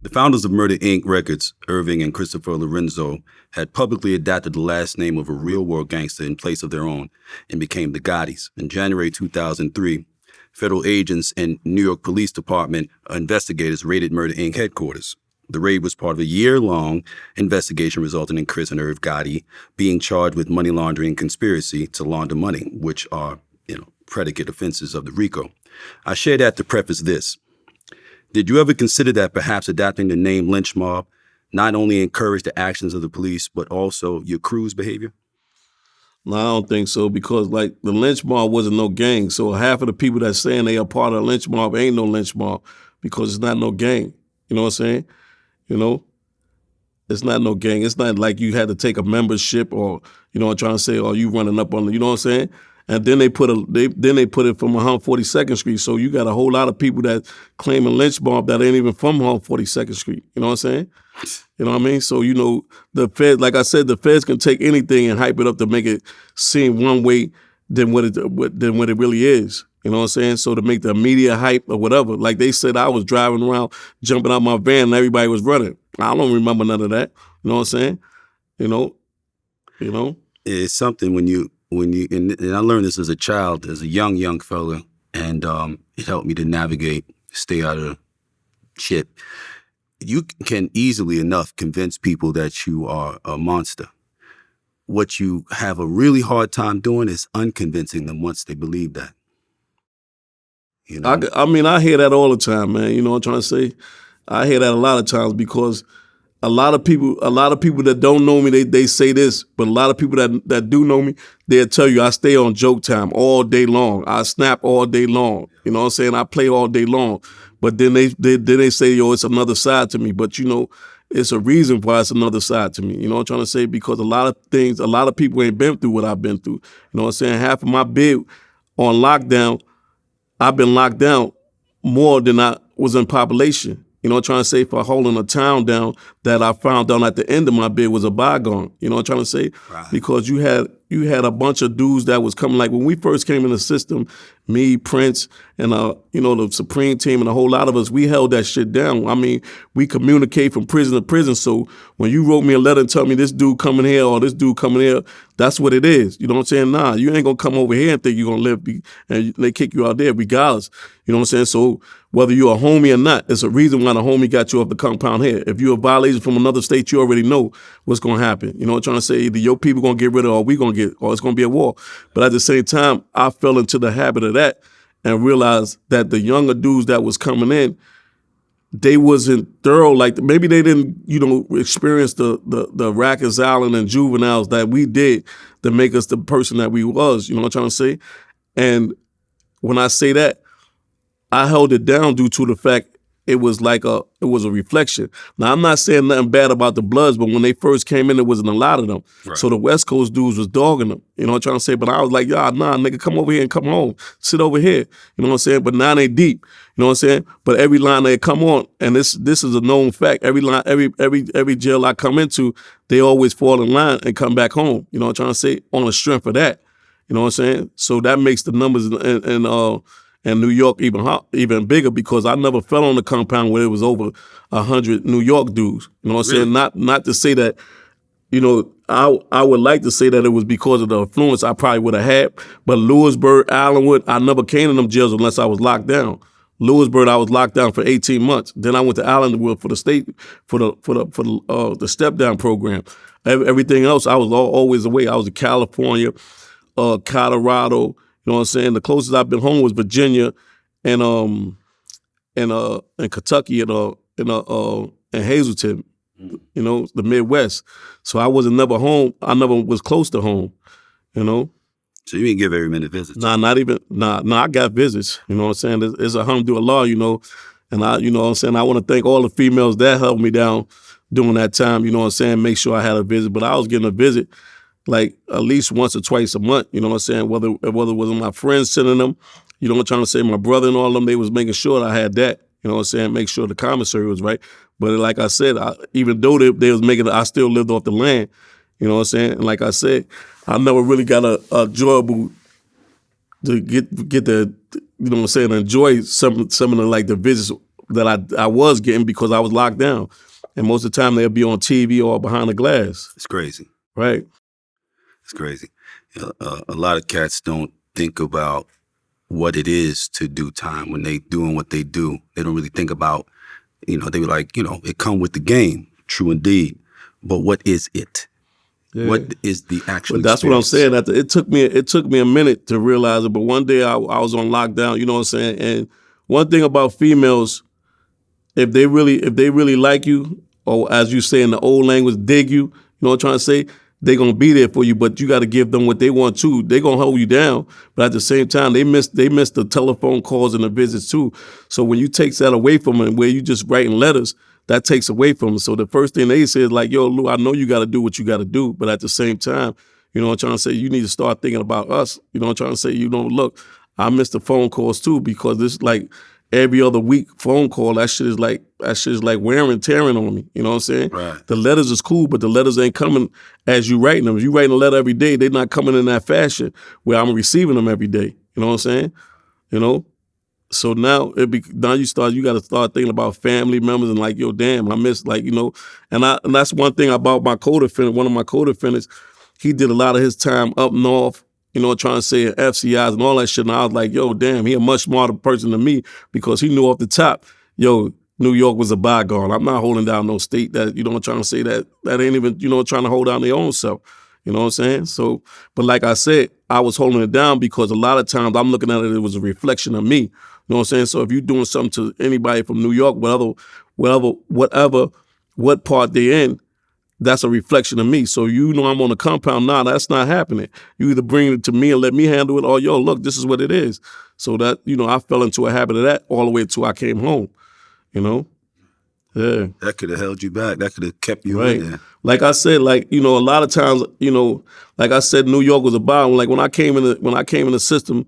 The founders of Murder Inc. Records, Irving and Christopher Lorenzo, had publicly adopted the last name of a real-world gangster in place of their own and became the Gottis. In January 2003, federal agents and New York Police Department investigators raided Murder Inc. headquarters. The raid was part of a year-long investigation resulting in Chris and Irv Gotti being charged with money laundering and conspiracy to launder money, which are, predicate offenses of the RICO. I share that to preface this. Did you ever consider that perhaps adopting the name Lynch Mob not only encouraged the actions of the police, but also your crew's behavior? No, I don't think so, because the Lynch Mob wasn't no gang. So half of the people that's saying they are part of the Lynch Mob ain't no Lynch Mob, because it's not no gang. You know what I'm saying? It's not no gang. It's not like you had to take a membership or, trying to say, oh, you running up on the, you know what I'm saying? And then they put it from 142nd Street. So you got a whole lot of people that claiming Lynch Mob that ain't even from 142nd Street. You know what I'm saying? You know what I mean? So, the feds, like I said, the feds can take anything and hype it up to make it seem one way than what it really is. You know what I'm saying? So to make the media hype or whatever, like they said, I was driving around, jumping out my van, and everybody was running. I don't remember none of that. You know what I'm saying? It's something when you and I learned this as a child, as a young fella, and it helped me to navigate, stay out of shit. You can easily enough convince people that you are a monster. What you have a really hard time doing is unconvincing them once they believe that. I hear that all the time, man. You know what I'm trying to say? I hear that a lot of times, because a lot of people that don't know me, they say this, but a lot of people that do know me, they'll tell you I stay on joke time all day long. I snap all day long. You know what I'm saying? I play all day long. But then they say, yo, it's another side to me. But it's a reason why it's another side to me. You know what I'm trying to say? Because a lot of people ain't been through what I've been through. You know what I'm saying? Half of my bid on lockdown, I've been locked down more than I was in population. You know what I'm trying to say? For holding a town down that I found out at the end of my bid was a bygone. You know what I'm trying to say? Right. Because you had a bunch of dudes that was coming, like when we first came in the system, me, Prince, and the Supreme Team and a whole lot of us, we held that shit down. I mean, we communicate from prison to prison. So when you wrote me a letter and tell me this dude coming here or this dude coming here, that's what it is. You know what I'm saying? Nah, you ain't gonna come over here and think you're gonna live and they kick you out there regardless. You know what I'm saying? So whether you're a homie or not, it's a reason why the homie got you off the compound here. If you're a violation from another state, you already know what's gonna happen. You know what I'm trying to say? Either your people gonna get rid of it or it's gonna be a war. But at the same time, I fell into the habit of that and realized that the younger dudes that was coming in, they wasn't thorough. Like maybe they didn't, experience the Rikers Island and juveniles that we did to make us the person that we was. You know what I'm trying to say? And when I say that, I held it down due to the fact it was a reflection. Now, I'm not saying nothing bad about the Bloods, but when they first came in, there wasn't a lot of them. Right. So the West Coast dudes was dogging them. You know what I'm trying to say? But I was like, nah, nigga, come over here and come home. Sit over here. You know what I'm saying? But now they deep. You know what I'm saying? But every line they come on, and this is a known fact, every line, every jail I come into, they always fall in line and come back home. You know what I'm trying to say? On the strength of that. You know what I'm saying? So that makes the numbers and New York even bigger, because I never fell on the compound where it was over 100 New York dudes. You know what I'm saying? Not to say that, I would like to say that it was because of the influence I probably would have had, but Lewisburg, Allenwood, I never came to them jails unless I was locked down. Lewisburg, I was locked down for 18 months. Then I went to Allenwood for the state, for the step down program. Everything else, I was always away. I was in California, Colorado. You know what I'm saying? The closest I've been home was Virginia and Kentucky and Hazleton, the Midwest. So I wasn't never home. I never was close to home, So you didn't give every minute visits? Nah, not even. Nah, I got visits. You know what I'm saying? It's alhamdulillah, and I, you know what I'm saying? I want to thank all the females that helped me down during that time, you know what I'm saying? Make sure I had a visit. But I was getting a visit like at least once or twice a month, you know what I'm saying? Whether it was my friends sending them, you know what I'm trying to say, my brother and all of them, they was making sure that I had that, you know what I'm saying? Make sure the commissary was right. But like I said, even though they was making it, I still lived off the land, you know what I'm saying? And like I said, I never really got a enjoyable to get the, you know what I'm saying, enjoy some of the like the visits that I was getting because I was locked down. And most of the time they'll be on TV or behind the glass. It's crazy. Right. It's crazy. A lot of cats don't think about what it is to do time when they doing what they do. They don't really think about, they be like, it come with the game. True indeed. But what is it? Yeah. What is the actual But that's experience? what I'm saying. It took me a minute to realize it. But one day I was on lockdown, you know what I'm saying? And one thing about females, if they really like you, or as you say in the old language, dig you, you know what I'm trying to say? They're gonna be there for you, but you gotta give them what they want too. They're gonna hold you down, but at the same time, they miss the telephone calls and the visits too. So when you take that away from them, where you just writing letters, that takes away from them. So the first thing they say is like, yo, Lou, I know you gotta do what you gotta do, but at the same time, you know what I'm trying to say, you need to start thinking about us. You know what I'm trying to say? Look, I miss the phone calls too, because this like every other week phone call, that shit is like wearing and tearing on me. You know what I'm saying? Right. The letters is cool, but the letters ain't coming as you writing them. If you writing a letter every day, they're not coming in that fashion where I'm receiving them every day. You know what I'm saying? So now you got to start thinking about family members and like, yo, damn, I miss and that's one thing about my co-defendant. One of my co-defendants, he did a lot of his time up north, trying to say FCIs and all that shit. And I was like, yo, damn, he a much smarter person than me, because he knew off the top, yo, New York was a bygone. I'm not holding down no state that, I'm trying to say that ain't even, trying to hold down their own self. You know what I'm saying? So, but like I said, I was holding it down because a lot of times I'm looking at it was a reflection of me. You know what I'm saying? So if you're doing something to anybody from New York, what part they're in, that's a reflection of me. So I'm on the compound now. That's not happening. You either bring it to me and let me handle it, or yo, look, this is what it is. So that I fell into a habit of that all the way until I came home. Yeah. That could have held you back. That could have kept you right. in there. Like I said, a lot of times, like I said, New York was a bomb. Like when I came in the system,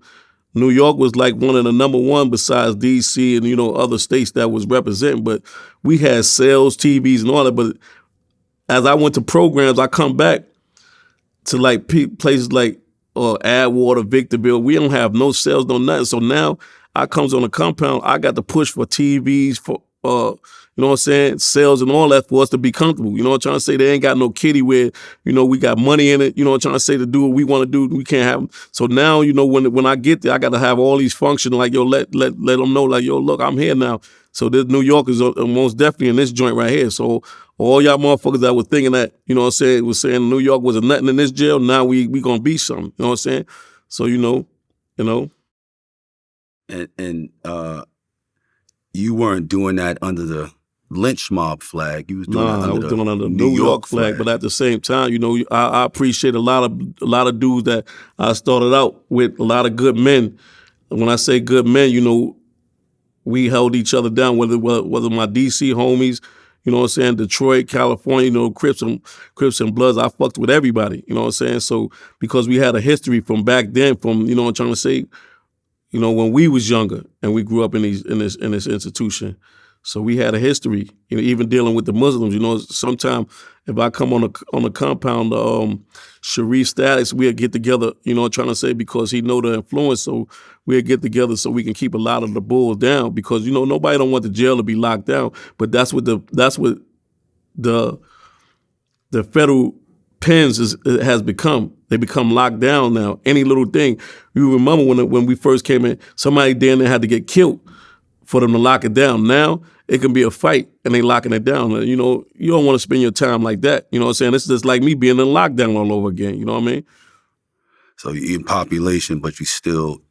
New York was like one of the number one besides DC and other states that was representing. But we had sales, TVs, and all that. But as I went to programs, I come back to like places like Adwater, Victorville. We don't have no sales, no nothing. So now I comes on the compound. I got to push for TVs, for you know what I'm saying, sales and all that for us to be comfortable. You know what I'm trying to say? They ain't got no kitty where we got money in it. You know what I'm trying to say, to do what we want to do. We can't have them. So now when I get there, I got to have all these functions like, yo, let them know like, yo, look, I'm here now. So this New York is most definitely in this joint right here. So all y'all motherfuckers that was thinking that, you know what I'm saying, was saying New York was a nothing in this jail, now we gonna be something. You know what I'm saying? So And you weren't doing that under the Lynch Mob flag. You was doing that under the New York flag. But at the same time, I appreciate a lot of dudes that I started out with, a lot of good men. When I say good men, we held each other down, whether my DC homies, you know what I'm saying, Detroit, California, Crips and Bloods, I fucked with everybody, you know what I'm saying? So because we had a history from back then, from, I'm trying to say, when we was younger and we grew up in this institution. So we had a history, even dealing with the Muslims. Sometimes if I come on the compound, Sharif Status, we'll get together, trying to say, because he know the influence. So we'll get together so we can keep a lot of the bulls down, because, nobody don't want the jail to be locked down. But that's what the federal pens has become. They become locked down now. Any little thing. You remember when we first came in, somebody down there had to get killed for them to lock it down. Now it can be a fight and they locking it down. You don't want to spend your time like that. You know what I'm saying? It's just like me being in lockdown all over again. You know what I mean? So you're in population, but you still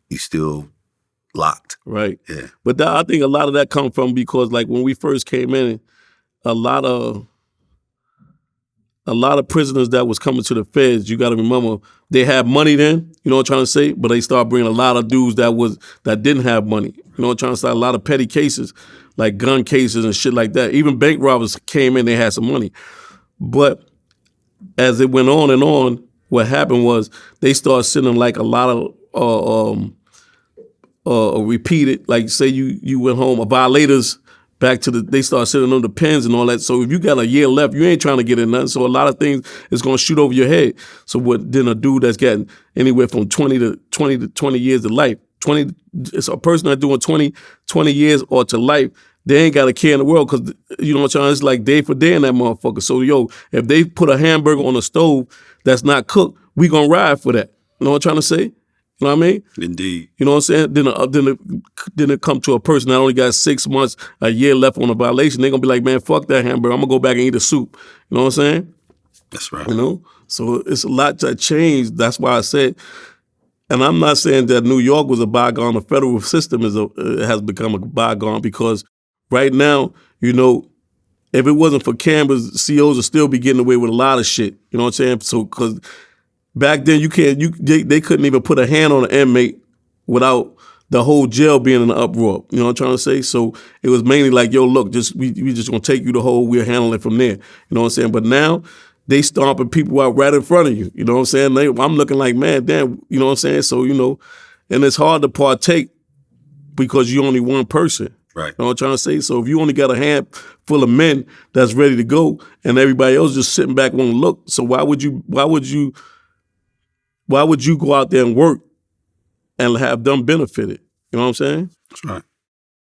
locked. Right. Yeah. But I think a lot of that comes from, because like when we first came in, a lot of prisoners that was coming to the feds, you got to remember, they had money then, you know what I'm trying to say? But they started bringing a lot of dudes that didn't have money. You know what I'm trying to say? A lot of petty cases, like gun cases and shit like that. Even bank robbers came in, they had some money. But as it went on and on, what happened was they started sending like a lot of repeated, like say you went home, violators back to they start sending them the pens and all that. So if you got a year left, you ain't trying to get in nothing. So a lot of things is going to shoot over your head. So then a dude that's getting anywhere from 20 years to life, it's a person that's doing 20 years or to life, they ain't got a care in the world because, you know what I'm saying, it's like day for day in that motherfucker. So, yo, if they put a hamburger on a stove that's not cooked, we gonna ride for that. You know what I'm trying to say? You know what I mean? Indeed. You know what I'm saying? Then it come to a person that only got 6 months, a year left on a violation. They gonna be like, man, fuck that hamburger. I'm gonna go back and eat a soup. You know what I'm saying? That's right. You know? So it's a lot that changed. That's why I said, and I'm not saying that New York was a bygone. The federal system has become a bygone because right now, you know, if it wasn't for cameras, COs would still be getting away with a lot of shit. You know what I'm saying? So, because back then they couldn't even put a hand on an inmate without the whole jail being in an uproar. You know what I'm trying to say? So it was mainly like, yo, look, we just gonna take you to hole, we'll handle it from there. You know what I'm saying? But now they stomping people out right in front of you. You know what I'm saying? I'm looking like, man, damn, you know what I'm saying? So, you know, and it's hard to partake because you're only one person. Right. You know what I'm trying to say? So if you only got a handful of men that's ready to go and everybody else just sitting back won't look, so why would you go out there and work and have them benefited? You know what I'm saying? That's right.